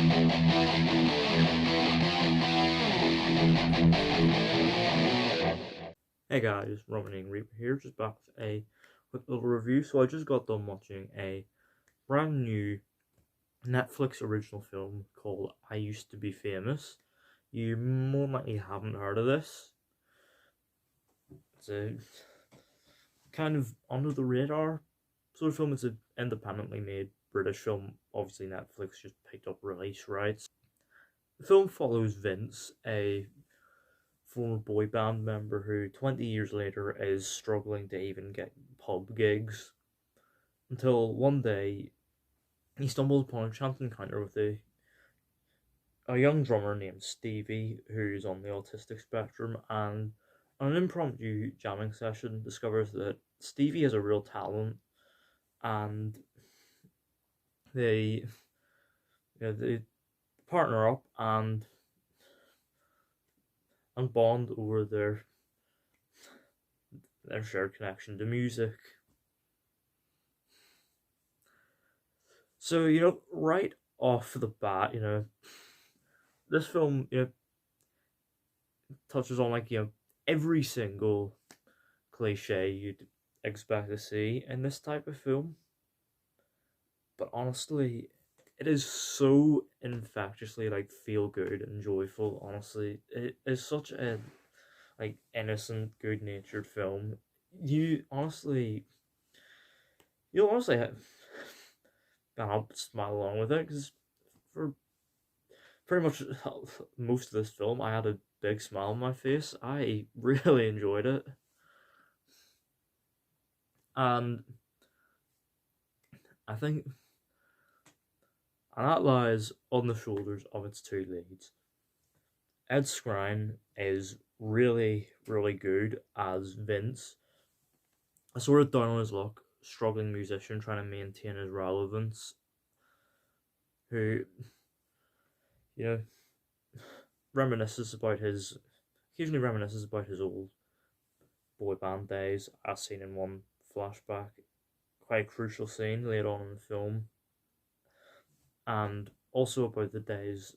Hey guys, Roman Reaper here, just back with a quick little review. So I just got done watching a brand new Netflix original film called I Used to Be Famous. You more likely haven't heard of this. It's a kind of under the radar sort of film. It's an independently made British film. Obviously Netflix just picked up release rights. The film follows Vince, a former boy band member who 20 years later is struggling to even get pub gigs until one day he stumbles upon a chance encounter with a young drummer named Stevie who's on the autistic spectrum, and on an impromptu jamming session discovers that Stevie has a real talent, and they they partner up and bond over their shared connection to music. So, right off the bat, this film, touches on every single cliche you'd expect to see in this type of film. But honestly, it is so infectiously feel good and joyful. Honestly, it is such a innocent, good natured film. You honestly, you'll honestly I'll smile along with it because for pretty much most of this film, I had a big smile on my face. I really enjoyed it, and I think, and that lies on the shoulders of its two leads. Ed Skrein is really, really good as Vince, a sort of down on his luck, struggling musician trying to maintain his relevance, who, you know, occasionally reminisces about his old boy band days, as seen in one flashback, quite a crucial scene later on in the film, and also about the days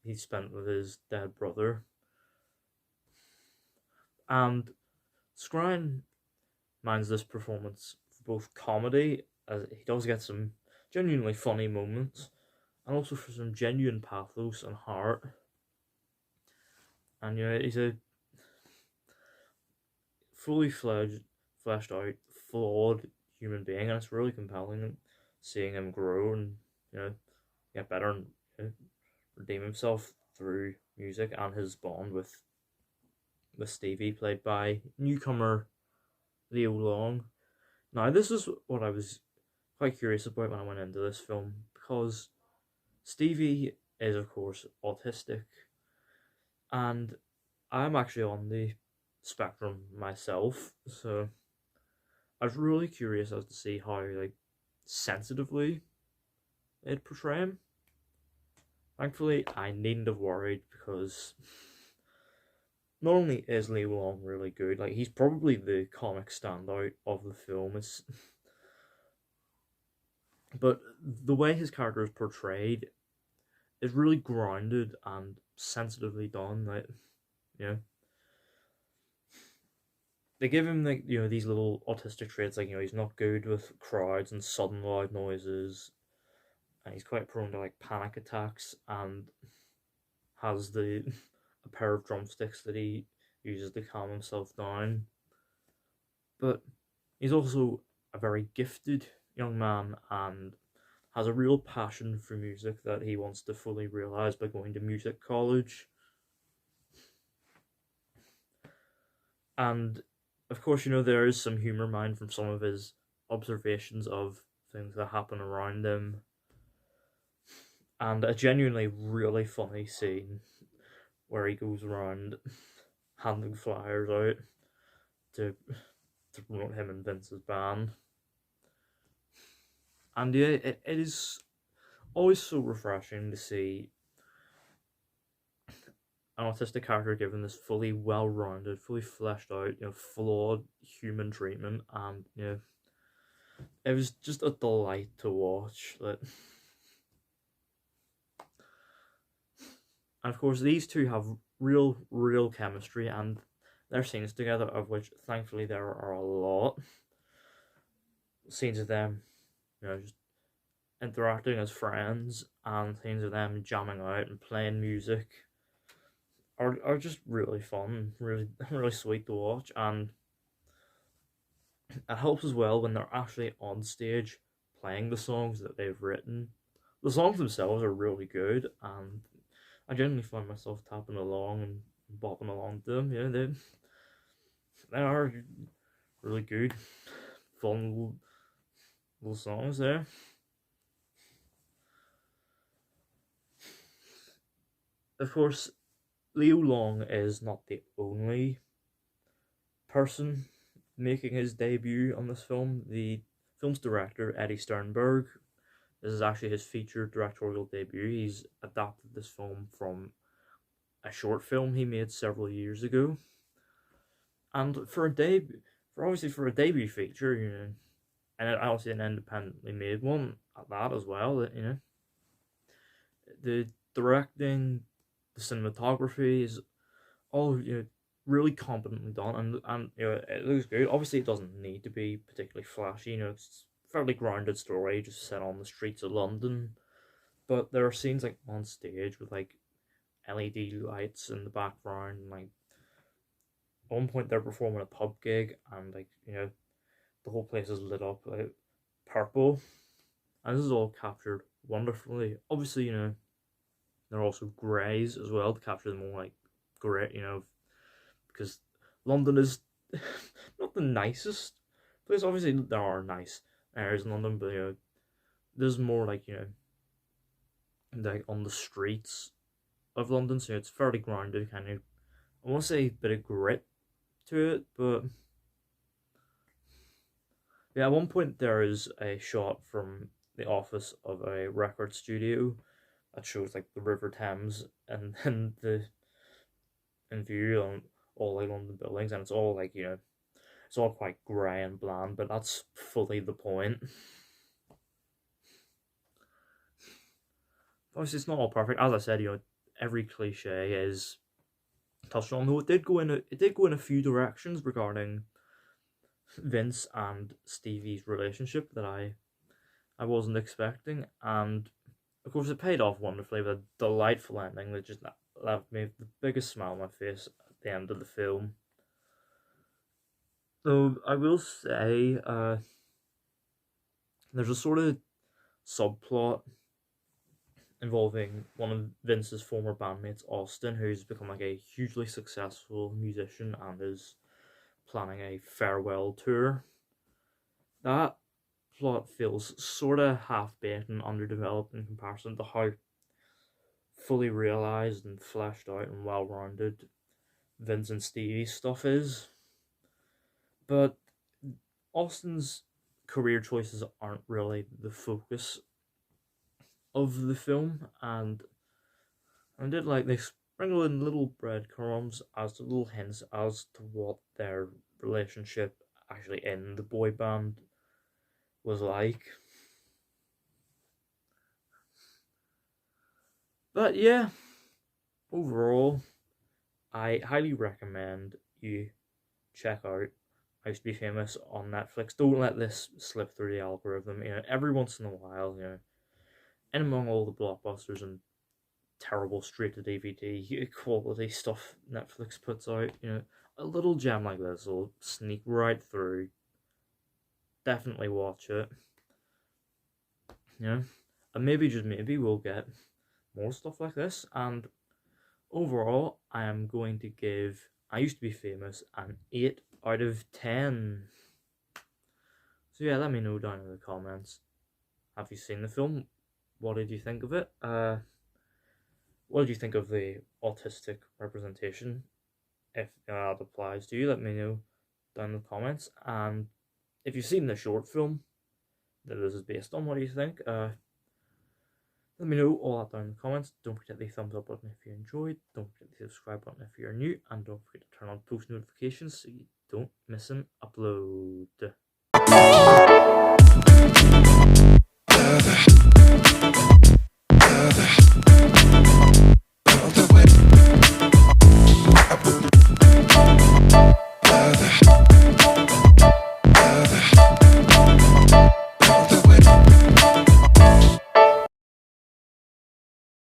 he spent with his dead brother. And Skrein minds this performance for both comedy, as he does get some genuinely funny moments, and also for some genuine pathos and heart. And he's a fully fleshed out, flawed human being, and it's really compelling seeing him grow and get better and redeem himself through music and his bond with Stevie, played by newcomer Leo Long. Now, this is what I was quite curious about when I went into this film, because Stevie is, of course, autistic, and I'm actually on the spectrum myself, so I was really curious as to see how sensitively it'd portray him. Thankfully, I needn't have worried, because not only is Lee Wong really good, he's probably the comic standout of the film. But the way his character is portrayed is really grounded and sensitively done. They give him these little autistic traits, he's not good with crowds and sudden loud noises, and he's quite prone to panic attacks, and has a pair of drumsticks that he uses to calm himself down. But he's also a very gifted young man and has a real passion for music that he wants to fully realize by going to music college. And of course, there is some humor mined from some of his observations of things that happen around him, and a genuinely really funny scene where he goes around handing flyers out to promote him and Vince's band. And yeah, it is always so refreshing to see an autistic character given this fully well-rounded, fully fleshed out, flawed human treatment, and it was just a delight to watch. And of course, these two have real chemistry, and their scenes together, of which thankfully there are a lot. Scenes of them, just interacting as friends, and scenes of them jamming out and playing music are just really fun, really sweet to watch, and it helps as well when they're actually on stage playing the songs that they've written. The songs themselves are really good, and I generally find myself tapping along and bopping along to them. They are really good, fun little songs there. Of course, Leo Long is not the only person making his debut on this film. The film's director, Eddie Sternberg, this is actually his feature directorial debut. He's adapted this film from a short film he made several years ago. And for a debut feature, and obviously an independently made one at that as well, the directing, the cinematography is all really competently done, and it looks good. Obviously, it doesn't need to be particularly flashy. It's a fairly grounded story, just set on the streets of London. But there are scenes like on stage with like LED lights in the background, and like at one point they're performing a pub gig, and the whole place is lit up like purple, and this is all captured wonderfully. Obviously, there are also greys as well to capture the more like grey, because London is not the nicest place. Obviously, there are nice areas in London, but there's more like like on the streets of London, so it's fairly grounded, kind of. I want to say a bit of grit to it, but yeah, at one point there is a shot from the office of a record studio that shows like the River Thames and then in view on all like London buildings, and it's all like it's all quite grey and bland, but that's fully the point. Obviously, it's not all perfect. As I said, every cliche is touched on, though it did go in a few directions regarding Vince and Stevie's relationship that I wasn't expecting, and of course it paid off wonderfully with a delightful ending that just left me the biggest smile on my face at the end of the film. So I will say, there's a sort of subplot involving one of Vince's former bandmates, Austin, who's become like a hugely successful musician and is planning a farewell tour. That plot feels sort of half-baked and underdeveloped in comparison to how fully realised and fleshed out and well-rounded Vince and Stevie's stuff is. But Austin's career choices aren't really the focus of the film, and I did like they sprinkle in little breadcrumbs as to little hints as to what their relationship actually in the boy band was like. But yeah, overall, I highly recommend you check out I Used to Be Famous on Netflix. Don't let this slip through the algorithm. Every once in a while, in among all the blockbusters and terrible straight-to-DVD quality stuff Netflix puts out, a little gem like this will sneak right through. Definitely watch it. And maybe, just maybe, we'll get more stuff like this. And overall, I am going to give I Used to Be Famous an 8 out of 10. So yeah, let me know down in the comments. Have you seen the film? What did you think of it? What did you think of the autistic representation? If that applies to you, let me know down in the comments. And if you've seen the short film that this is based on, what do you think? Let me know all that down in the comments. Don't forget the thumbs up button if you enjoyed. Don't forget the subscribe button if you're new. And don't forget to turn on post notifications so you don't miss an upload.